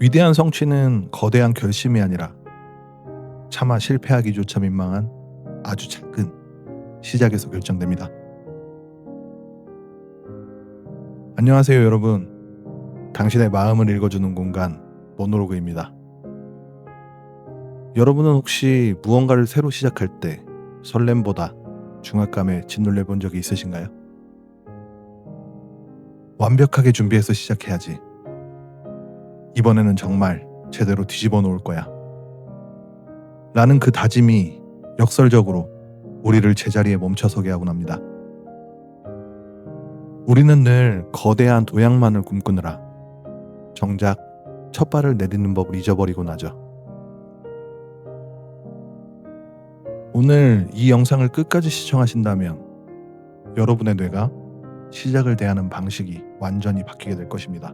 위대한 성취는 거대한 결심이 아니라 차마 실패하기조차 민망한 아주 작은 시작에서 결정됩니다. 안녕하세요, 여러분. 당신의 마음을 읽어주는 공간 모노로그입니다. 여러분은 혹시 무언가를 새로 시작할 때 설렘보다 중압감에 짓눌려 본 적이 있으신가요? 완벽하게 준비해서 시작해야지. 이번에는 정말 제대로 뒤집어 놓을 거야. 라는 그 다짐이 역설적으로 우리를 제자리에 멈춰서게 하곤 합니다. 우리는 늘 거대한 도약만을 꿈꾸느라 정작 첫 발을 내딛는 법을 잊어버리곤 하죠. 오늘 이 영상을 끝까지 시청하신다면 여러분의 뇌가 시작을 대하는 방식이 완전히 바뀌게 될 것입니다.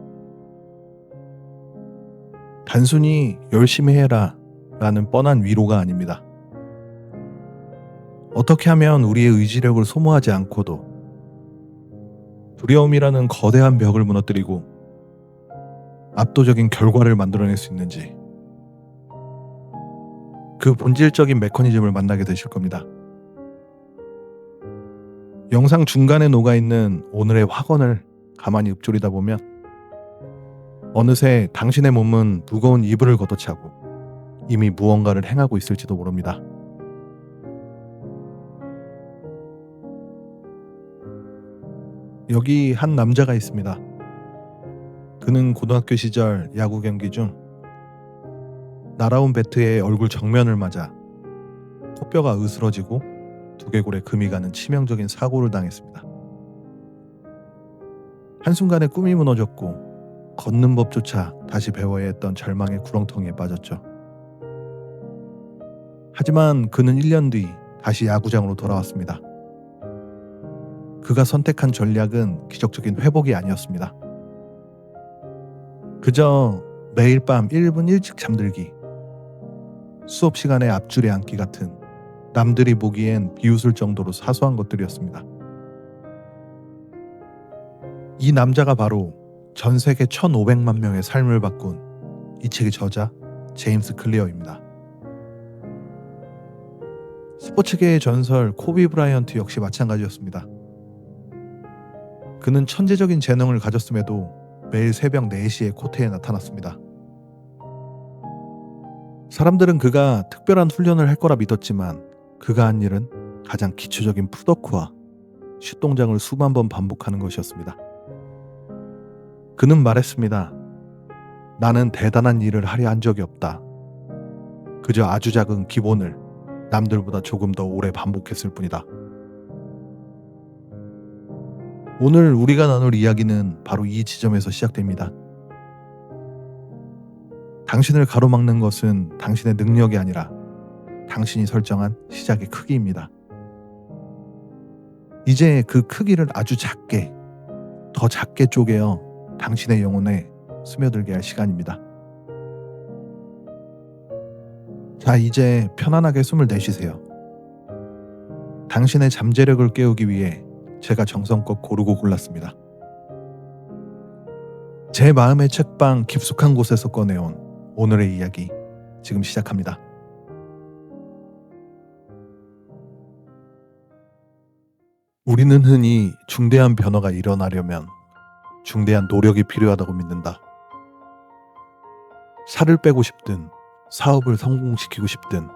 단순히 열심히 해라 라는 뻔한 위로가 아닙니다. 어떻게 하면 우리의 의지력을 소모하지 않고도 두려움이라는 거대한 벽을 무너뜨리고 압도적인 결과를 만들어낼 수 있는지, 그 본질적인 메커니즘을 만나게 되실 겁니다. 영상 중간에 녹아있는 오늘의 확언을 가만히 읊조리다 보면 어느새 당신의 몸은 무거운 이불을 걷어차고 이미 무언가를 행하고 있을지도 모릅니다. 여기 한 남자가 있습니다. 그는 고등학교 시절 야구 경기 중 날아온 배트에 얼굴 정면을 맞아 코뼈가 으스러지고 두개골에 금이 가는 치명적인 사고를 당했습니다. 한순간에 꿈이 무너졌고 걷는 법조차 다시 배워야 했던 절망의 구렁텅이에 빠졌죠. 하지만 그는 1년 뒤 다시 야구장으로 돌아왔습니다. 그가 선택한 전략은 기적적인 회복이 아니었습니다. 그저 매일 밤 1분 일찍 잠들기, 수업 시간에 앞줄에 앉기 같은 남들이 보기엔 비웃을 정도로 사소한 것들이었습니다. 이 남자가 바로 전 세계 1,500만 명의 삶을 바꾼 이 책의 저자 제임스 클리어입니다. 스포츠계의 전설 코비 브라이언트 역시 마찬가지였습니다. 그는 천재적인 재능을 가졌음에도 매일 새벽 4시에 코트에 나타났습니다. 사람들은 그가 특별한 훈련을 할 거라 믿었지만 그가 한 일은 가장 기초적인 풋워크와 슛 동작을 수만 번 반복하는 것이었습니다. 그는 말했습니다. 나는 대단한 일을 하려 한 적이 없다. 그저 아주 작은 기본을 남들보다 조금 더 오래 반복했을 뿐이다. 오늘 우리가 나눌 이야기는 바로 이 지점에서 시작됩니다. 당신을 가로막는 것은 당신의 능력이 아니라 당신이 설정한 시작의 크기입니다. 이제 그 크기를 아주 작게, 더 작게 쪼개어 당신의 영혼에 스며들게 할 시간입니다. 자, 이제 편안하게 숨을 내쉬세요. 당신의 잠재력을 깨우기 위해 제가 정성껏 고르고 골랐습니다. 제 마음의 책방 깊숙한 곳에서 꺼내온 오늘의 이야기 지금 시작합니다. 우리는 흔히 중대한 변화가 일어나려면 중대한 노력이 필요하다고 믿는다. 살을 빼고 싶든 사업을 성공시키고 싶든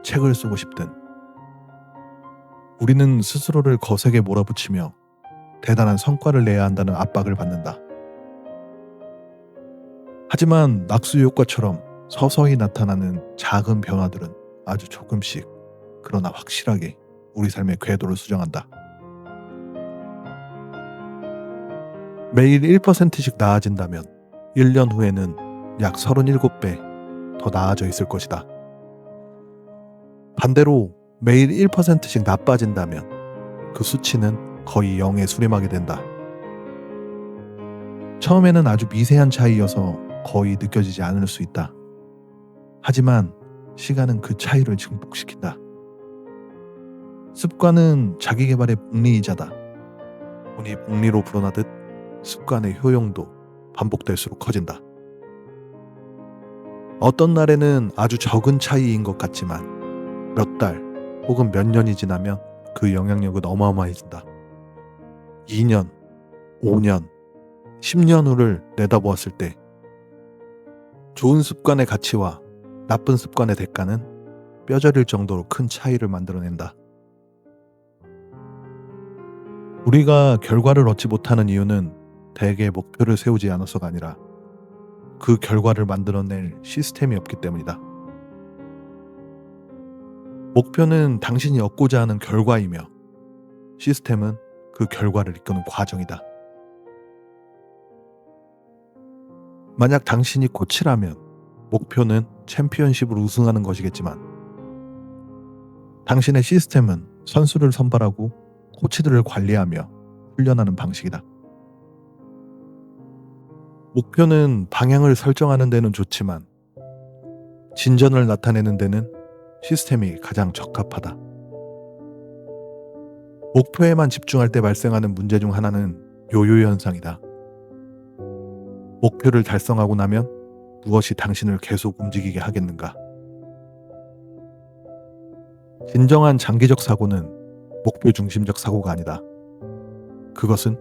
책을 쓰고 싶든 우리는 스스로를 거세게 몰아붙이며 대단한 성과를 내야 한다는 압박을 받는다. 하지만 낙수 효과처럼 서서히 나타나는 작은 변화들은 아주 조금씩, 그러나 확실하게 우리 삶의 궤도를 수정한다. 매일 1%씩 나아진다면 1년 후에는 약 37배 더 나아져 있을 것이다. 반대로 매일 1%씩 나빠진다면 그 수치는 거의 0에 수렴하게 된다. 처음에는 아주 미세한 차이여서 거의 느껴지지 않을 수 있다. 하지만 시간은 그 차이를 증폭시킨다. 습관은 자기계발의 복리이자다. 운이 복리로 불어나듯 습관의 효용도 반복될수록 커진다. 어떤 날에는 아주 적은 차이인 것 같지만 몇 달 혹은 몇 년이 지나면 그 영향력은 어마어마해진다. 2년, 5년, 10년 후를 내다보았을 때 좋은 습관의 가치와 나쁜 습관의 대가는 뼈저릴 정도로 큰 차이를 만들어낸다. 우리가 결과를 얻지 못하는 이유는 대개 목표를 세우지 않아서가 아니라 그 결과를 만들어낼 시스템이 없기 때문이다. 목표는 당신이 얻고자 하는 결과이며 시스템은 그 결과를 이끄는 과정이다. 만약 당신이 코치라면 목표는 챔피언십을 우승하는 것이겠지만 당신의 시스템은 선수를 선발하고 코치들을 관리하며 훈련하는 방식이다. 목표는 방향을 설정하는 데는 좋지만 진전을 나타내는 데는 시스템이 가장 적합하다. 목표에만 집중할 때 발생하는 문제 중 하나는 요요 현상이다. 목표를 달성하고 나면 무엇이 당신을 계속 움직이게 하겠는가? 진정한 장기적 사고는 목표 중심적 사고가 아니다. 그것은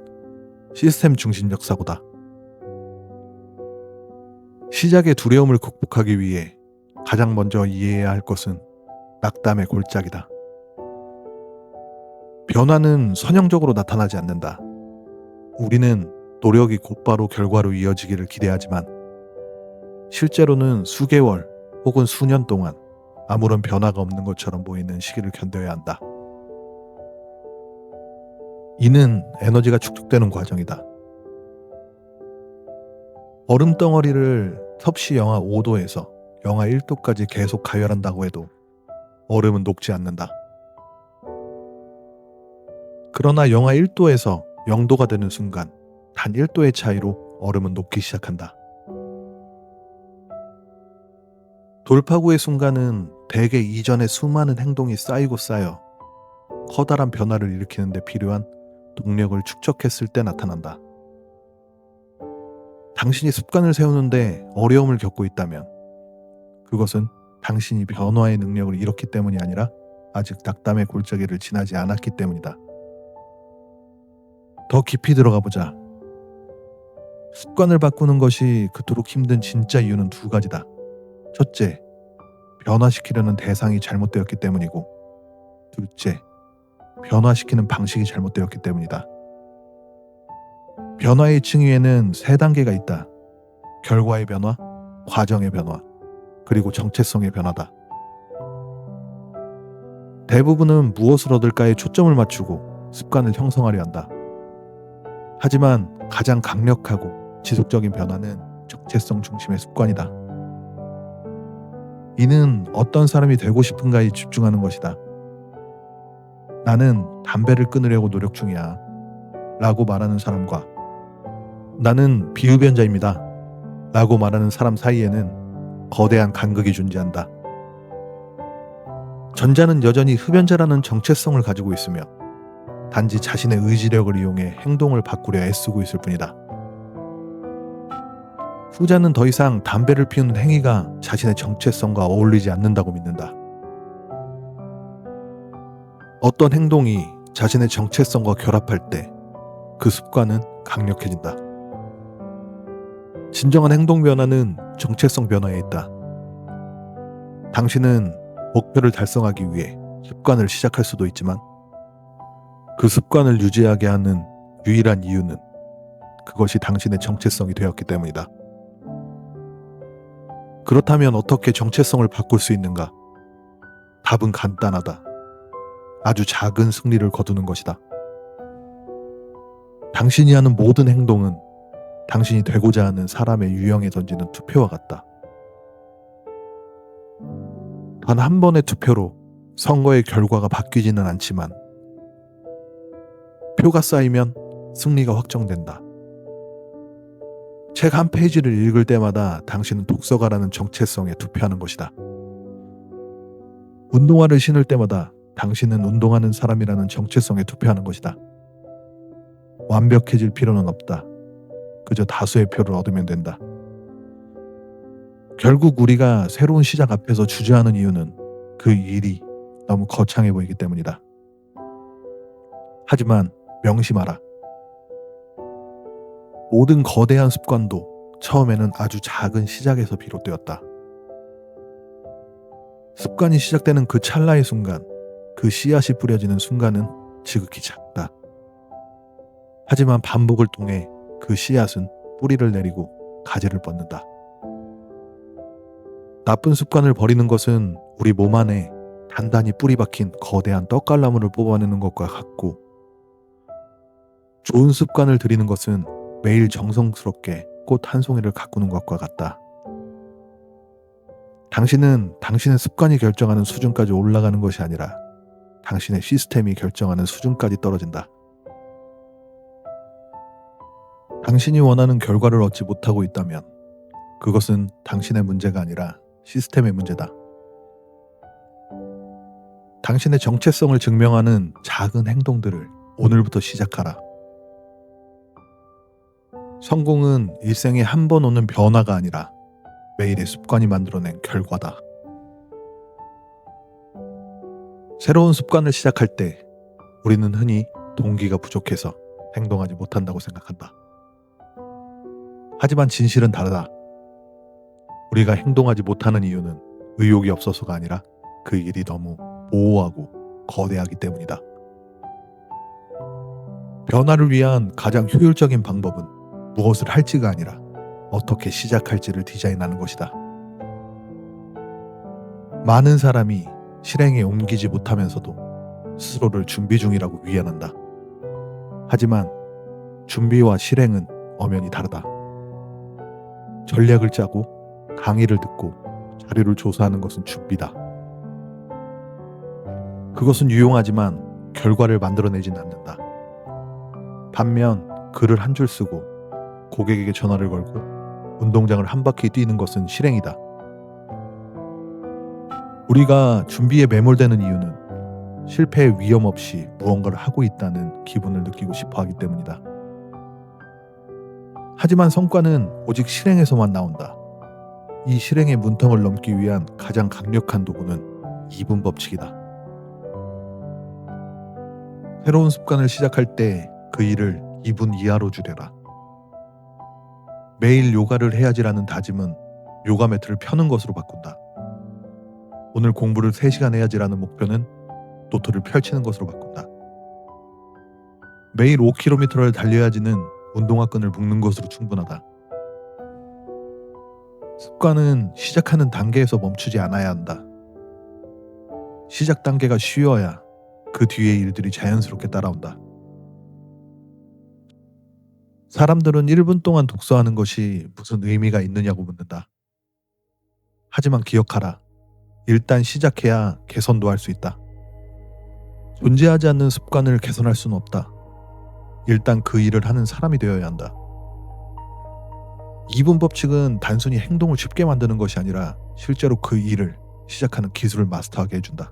시스템 중심적 사고다. 시작의 두려움을 극복하기 위해 가장 먼저 이해해야 할 것은 낙담의 골짜기다. 변화는 선형적으로 나타나지 않는다. 우리는 노력이 곧바로 결과로 이어지기를 기대하지만 실제로는 수개월 혹은 수년 동안 아무런 변화가 없는 것처럼 보이는 시기를 견뎌야 한다. 이는 에너지가 축적되는 과정이다. 얼음 덩어리를 섭씨 영하 5도에서 영하 1도까지 계속 가열한다고 해도 얼음은 녹지 않는다. 그러나 영하 1도에서 0도가 되는 순간 단 1도의 차이로 얼음은 녹기 시작한다. 돌파구의 순간은 대개 이전의 수많은 행동이 쌓이고 쌓여 커다란 변화를 일으키는 데 필요한 동력을 축적했을 때 나타난다. 당신이 습관을 세우는데 어려움을 겪고 있다면 그것은 당신이 변화의 능력을 잃었기 때문이 아니라 아직 낙담의 골짜기를 지나지 않았기 때문이다. 더 깊이 들어가 보자. 습관을 바꾸는 것이 그토록 힘든 진짜 이유는 두 가지다. 첫째, 변화시키려는 대상이 잘못되었기 때문이고 둘째, 변화시키는 방식이 잘못되었기 때문이다. 변화의 층위에는 세 단계가 있다. 결과의 변화, 과정의 변화, 그리고 정체성의 변화다. 대부분은 무엇을 얻을까에 초점을 맞추고 습관을 형성하려 한다. 하지만 가장 강력하고 지속적인 변화는 정체성 중심의 습관이다. 이는 어떤 사람이 되고 싶은가에 집중하는 것이다. 나는 담배를 끊으려고 노력 중이야 라고 말하는 사람과 나는 비흡연자입니다 라고 말하는 사람 사이에는 거대한 간극이 존재한다. 전자는 여전히 흡연자라는 정체성을 가지고 있으며 단지 자신의 의지력을 이용해 행동을 바꾸려 애쓰고 있을 뿐이다. 후자는 더 이상 담배를 피우는 행위가 자신의 정체성과 어울리지 않는다고 믿는다. 어떤 행동이 자신의 정체성과 결합할 때 그 습관은 강력해진다. 진정한 행동 변화는 정체성 변화에 있다. 당신은 목표를 달성하기 위해 습관을 시작할 수도 있지만 그 습관을 유지하게 하는 유일한 이유는 그것이 당신의 정체성이 되었기 때문이다. 그렇다면 어떻게 정체성을 바꿀 수 있는가? 답은 간단하다. 아주 작은 승리를 거두는 것이다. 당신이 하는 모든 행동은 당신이 되고자 하는 사람의 유형에 던지는 투표와 같다. 단 한 번의 투표로 선거의 결과가 바뀌지는 않지만 표가 쌓이면 승리가 확정된다. 책 한 페이지를 읽을 때마다 당신은 독서가라는 정체성에 투표하는 것이다. 운동화를 신을 때마다 당신은 운동하는 사람이라는 정체성에 투표하는 것이다. 완벽해질 필요는 없다. 그저 다수의 표를 얻으면 된다. 결국 우리가 새로운 시작 앞에서 주저하는 이유는 그 일이 너무 거창해 보이기 때문이다. 하지만 명심하라. 모든 거대한 습관도 처음에는 아주 작은 시작에서 비롯되었다. 습관이 시작되는 그 찰나의 순간, 그 씨앗이 뿌려지는 순간은 지극히 작다. 하지만 반복을 통해 그 씨앗은 뿌리를 내리고 가지를 뻗는다. 나쁜 습관을 버리는 것은 우리 몸 안에 단단히 뿌리 박힌 거대한 떡갈나무를 뽑아내는 것과 같고, 좋은 습관을 들이는 것은 매일 정성스럽게 꽃 한 송이를 가꾸는 것과 같다. 당신은 당신의 습관이 결정하는 수준까지 올라가는 것이 아니라 당신의 시스템이 결정하는 수준까지 떨어진다. 당신이 원하는 결과를 얻지 못하고 있다면 그것은 당신의 문제가 아니라 시스템의 문제다. 당신의 정체성을 증명하는 작은 행동들을 오늘부터 시작하라. 성공은 일생에 한 번 오는 변화가 아니라 매일의 습관이 만들어낸 결과다. 새로운 습관을 시작할 때 우리는 흔히 동기가 부족해서 행동하지 못한다고 생각한다. 하지만 진실은 다르다. 우리가 행동하지 못하는 이유는 의욕이 없어서가 아니라 그 일이 너무 모호하고 거대하기 때문이다. 변화를 위한 가장 효율적인 방법은 무엇을 할지가 아니라 어떻게 시작할지를 디자인하는 것이다. 많은 사람이 실행에 옮기지 못하면서도 스스로를 준비 중이라고 위안한다. 하지만 준비와 실행은 엄연히 다르다. 전략을 짜고 강의를 듣고 자료를 조사하는 것은 준비다. 그것은 유용하지만 결과를 만들어내진 않는다. 반면 글을 한 줄 쓰고 고객에게 전화를 걸고 운동장을 한 바퀴 뛰는 것은 실행이다. 우리가 준비에 매몰되는 이유는 실패의 위험 없이 무언가를 하고 있다는 기분을 느끼고 싶어 하기 때문이다. 하지만 성과는 오직 실행에서만 나온다. 이 실행의 문턱을 넘기 위한 가장 강력한 도구는 2분 법칙이다. 새로운 습관을 시작할 때 그 일을 2분 이하로 줄여라. 매일 요가를 해야지라는 다짐은 요가 매트를 펴는 것으로 바꾼다. 오늘 공부를 3시간 해야지라는 목표는 노트를 펼치는 것으로 바꾼다. 매일 5km를 달려야지는 운동화 끈을 묶는 것으로 충분하다. 습관은 시작하는 단계에서 멈추지 않아야 한다. 시작 단계가 쉬워야 그 뒤의 일들이 자연스럽게 따라온다. 사람들은 1분 동안 독서하는 것이 무슨 의미가 있느냐고 묻는다. 하지만 기억하라. 일단 시작해야 개선도 할 수 있다. 존재하지 않는 습관을 개선할 수는 없다. 일단 그 일을 하는 사람이 되어야 한다. 2분 법칙은 단순히 행동을 쉽게 만드는 것이 아니라 실제로 그 일을 시작하는 기술을 마스터하게 해준다.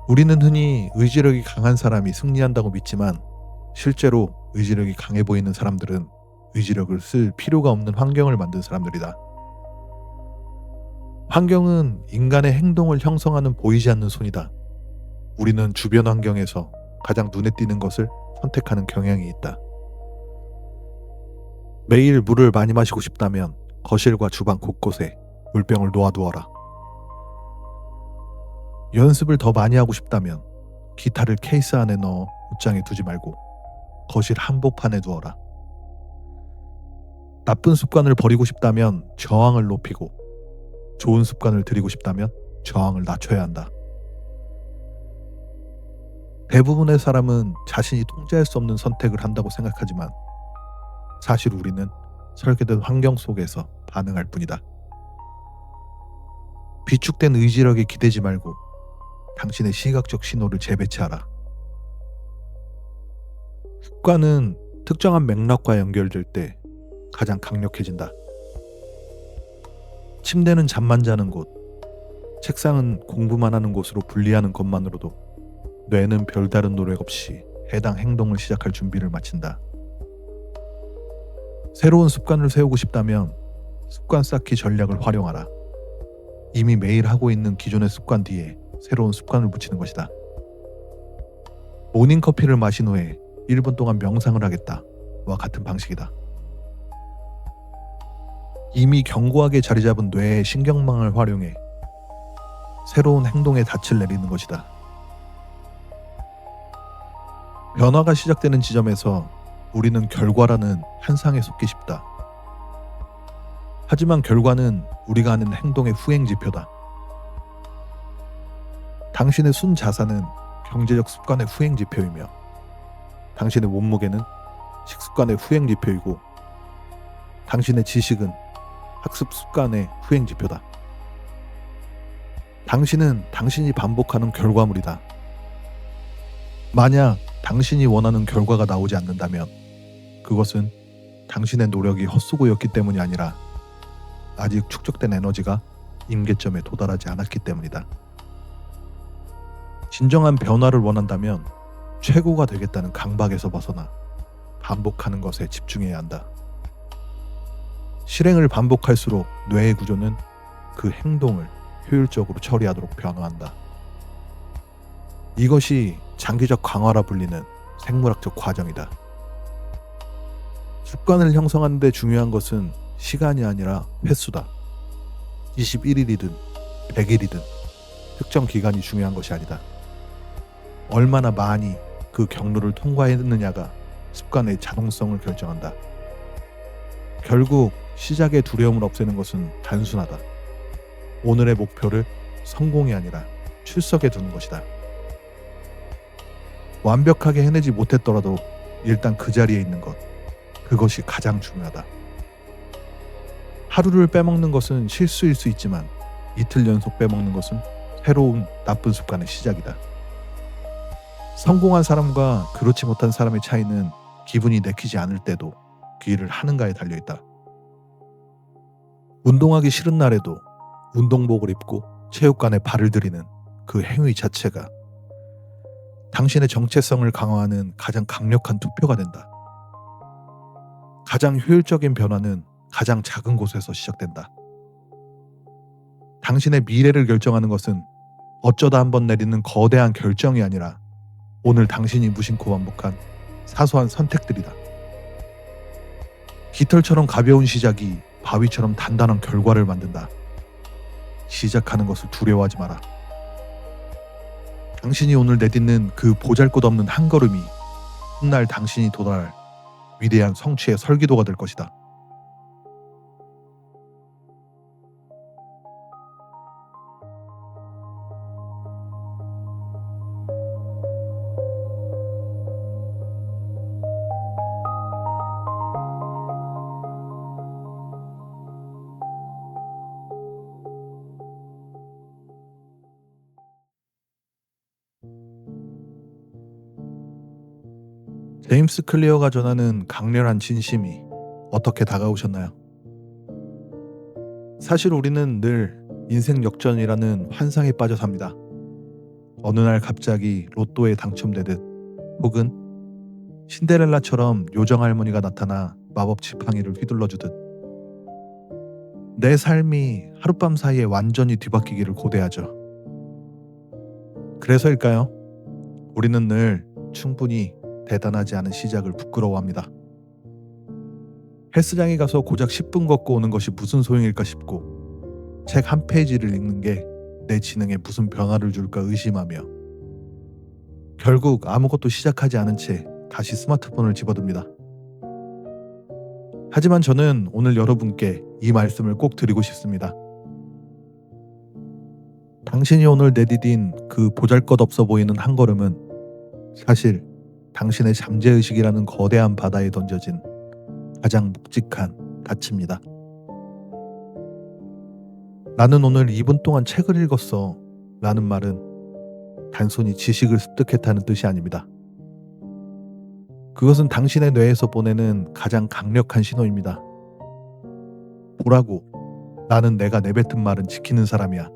우리는 흔히 의지력이 강한 사람이 승리한다고 믿지만 실제로 의지력이 강해 보이는 사람들은 의지력을 쓸 필요가 없는 환경을 만든 사람들이다. 환경은 인간의 행동을 형성하는 보이지 않는 손이다. 우리는 주변 환경에서 가장 눈에 띄는 것을 선택하는 경향이 있다. 매일 물을 많이 마시고 싶다면 거실과 주방 곳곳에 물병을 놓아두어라. 연습을 더 많이 하고 싶다면 기타를 케이스 안에 넣어 옷장에 두지 말고 거실 한복판에 두어라. 나쁜 습관을 버리고 싶다면 저항을 높이고 좋은 습관을 들이고 싶다면 저항을 낮춰야 한다. 대부분의 사람은 자신이 통제할 수 없는 선택을 한다고 생각하지만 사실 우리는 설계된 환경 속에서 반응할 뿐이다. 비축된 의지력에 기대지 말고 당신의 시각적 신호를 재배치하라. 습관은 특정한 맥락과 연결될 때 가장 강력해진다. 침대는 잠만 자는 곳, 책상은 공부만 하는 곳으로 분리하는 것만으로도 뇌는 별다른 노력 없이 해당 행동을 시작할 준비를 마친다. 새로운 습관을 세우고 싶다면 습관 쌓기 전략을 활용하라. 이미 매일 하고 있는 기존의 습관 뒤에 새로운 습관을 붙이는 것이다. 모닝커피를 마신 후에 1분 동안 명상을 하겠다와 같은 방식이다. 이미 견고하게 자리 잡은 뇌의 신경망을 활용해 새로운 행동에 닻을 내리는 것이다. 변화가 시작되는 지점에서 우리는 결과라는 현상에 속기 쉽다. 하지만 결과는 우리가 하는 행동의 후행 지표다. 당신의 순자산은 경제적 습관의 후행 지표이며 당신의 몸무게는 식습관의 후행 지표이고 당신의 지식은 학습 습관의 후행 지표다. 당신은 당신이 반복하는 결과물이다. 만약 당신이 원하는 결과가 나오지 않는다면 그것은 당신의 노력이 헛수고였기 때문이 아니라 아직 축적된 에너지가 임계점에 도달하지 않았기 때문이다. 진정한 변화를 원한다면 최고가 되겠다는 강박에서 벗어나 반복하는 것에 집중해야 한다. 실행을 반복할수록 뇌의 구조는 그 행동을 효율적으로 처리하도록 변화한다. 이것이 장기적 강화라 불리는 생물학적 과정이다. 습관을 형성하는 데 중요한 것은 시간이 아니라 횟수다. 21일이든 100일이든 특정 기간이 중요한 것이 아니다. 얼마나 많이 그 경로를 통과했느냐가 습관의 자동성을 결정한다. 결국 시작의 두려움을 없애는 것은 단순하다. 오늘의 목표를 성공이 아니라 출석에 두는 것이다. 완벽하게 해내지 못했더라도 일단 그 자리에 있는 것, 그것이 가장 중요하다. 하루를 빼먹는 것은 실수일 수 있지만 이틀 연속 빼먹는 것은 새로운 나쁜 습관의 시작이다. 성공한 사람과 그렇지 못한 사람의 차이는 기분이 내키지 않을 때도 그 일을 하는가에 달려있다. 운동하기 싫은 날에도 운동복을 입고 체육관에 발을 들이는 그 행위 자체가 당신의 정체성을 강화하는 가장 강력한 투표가 된다. 가장 효율적인 변화는 가장 작은 곳에서 시작된다. 당신의 미래를 결정하는 것은 어쩌다 한번 내리는 거대한 결정이 아니라 오늘 당신이 무심코 반복한 사소한 선택들이다. 깃털처럼 가벼운 시작이 바위처럼 단단한 결과를 만든다. 시작하는 것을 두려워하지 마라. 당신이 오늘 내딛는 그 보잘것없는 한 걸음이 훗날 당신이 도달할 위대한 성취의 설기도가 될 것이다. 제임스 클리어가 전하는 강렬한 진심이 어떻게 다가오셨나요? 사실 우리는 늘 인생 역전이라는 환상에 빠져 삽니다. 어느 날 갑자기 로또에 당첨되듯 혹은 신데렐라처럼 요정 할머니가 나타나 마법 지팡이를 휘둘러주듯 내 삶이 하룻밤 사이에 완전히 뒤바뀌기를 고대하죠. 그래서일까요? 우리는 늘 충분히 대단하지 않은 시작을 부끄러워합니다. 헬스장에 가서 고작 10분 걷고 오는 것이 무슨 소용일까 싶고 책 한 페이지를 읽는 게 내 지능에 무슨 변화를 줄까 의심하며 결국 아무것도 시작하지 않은 채 다시 스마트폰을 집어듭니다. 하지만 저는 오늘 여러분께 이 말씀을 꼭 드리고 싶습니다. 당신이 오늘 내디딘 그 보잘것없어 보이는 한 걸음은 사실 당신의 잠재의식이라는 거대한 바다에 던져진 가장 묵직한 닻입니다. 나는 오늘 2분 동안 책을 읽었어 라는 말은 단순히 지식을 습득했다는 뜻이 아닙니다. 그것은 당신의 뇌에서 보내는 가장 강력한 신호입니다. 보라고, 나는 내가 내뱉은 말은 지키는 사람이야.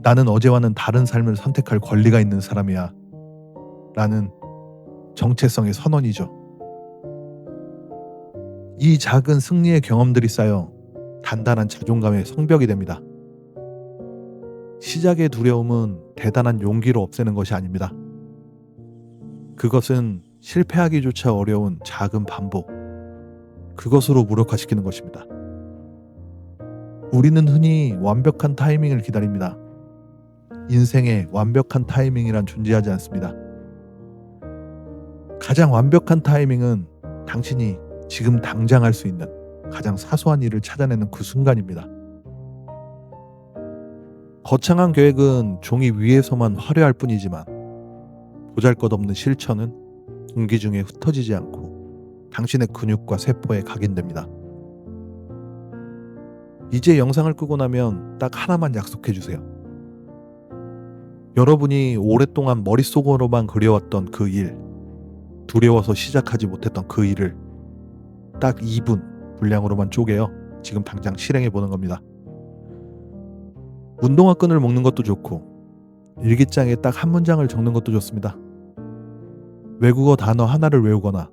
나는 어제와는 다른 삶을 선택할 권리가 있는 사람이야. 라는 정체성의 선언이죠. 이 작은 승리의 경험들이 쌓여 단단한 자존감의 성벽이 됩니다. 시작의 두려움은 대단한 용기로 없애는 것이 아닙니다. 그것은 실패하기조차 어려운 작은 반복, 그것으로 무력화시키는 것입니다. 우리는 흔히 완벽한 타이밍을 기다립니다. 인생에 완벽한 타이밍이란 존재하지 않습니다. 가장 완벽한 타이밍은 당신이 지금 당장 할 수 있는 가장 사소한 일을 찾아내는 그 순간입니다. 거창한 계획은 종이 위에서만 화려할 뿐이지만 보잘것없는 실천은 공기 중에 흩어지지 않고 당신의 근육과 세포에 각인됩니다. 이제 영상을 끄고 나면 딱 하나만 약속해 주세요. 여러분이 오랫동안 머릿속으로만 그려왔던 그 일, 두려워서 시작하지 못했던 그 일을 딱 2분 분량으로만 쪼개어 지금 당장 실행해 보는 겁니다. 운동화 끈을 묶는 것도 좋고 일기장에 딱 한 문장을 적는 것도 좋습니다. 외국어 단어 하나를 외우거나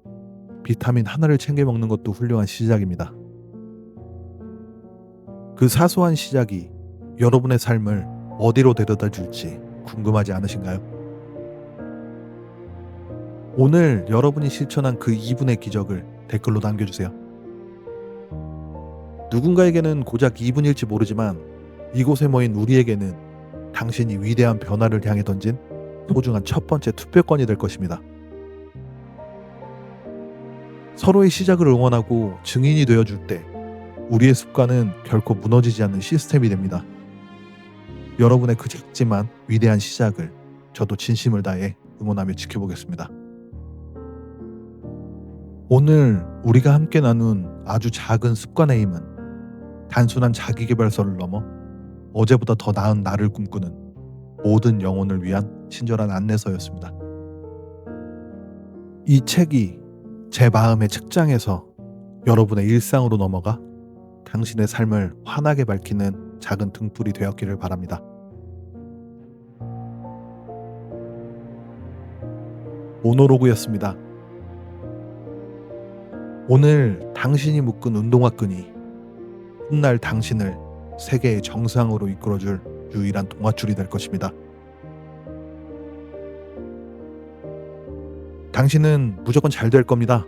비타민 하나를 챙겨 먹는 것도 훌륭한 시작입니다. 그 사소한 시작이 여러분의 삶을 어디로 데려다 줄지 궁금하지 않으신가요? 오늘 여러분이 실천한 그 2분의 기적을 댓글로 남겨주세요. 누군가에게는 고작 2분일지 모르지만 이곳에 모인 우리에게는 당신이 위대한 변화를 향해 던진 소중한 첫 번째 투표권이 될 것입니다. 서로의 시작을 응원하고 증인이 되어줄 때 우리의 습관은 결코 무너지지 않는 시스템이 됩니다. 여러분의 그 작지만 위대한 시작을 저도 진심을 다해 응원하며 지켜보겠습니다. 오늘 우리가 함께 나눈 아주 작은 습관의 힘은 단순한 자기계발서를 넘어 어제보다 더 나은 나를 꿈꾸는 모든 영혼을 위한 친절한 안내서였습니다. 이 책이 제 마음의 책장에서 여러분의 일상으로 넘어가 당신의 삶을 환하게 밝히는 작은 등불이 되었기를 바랍니다. 모노로그였습니다. 오늘 당신이 묶은 운동화 끈이 훗날 당신을 세계의 정상으로 이끌어줄 유일한 동화줄이 될 것입니다. 당신은 무조건 잘 될 겁니다.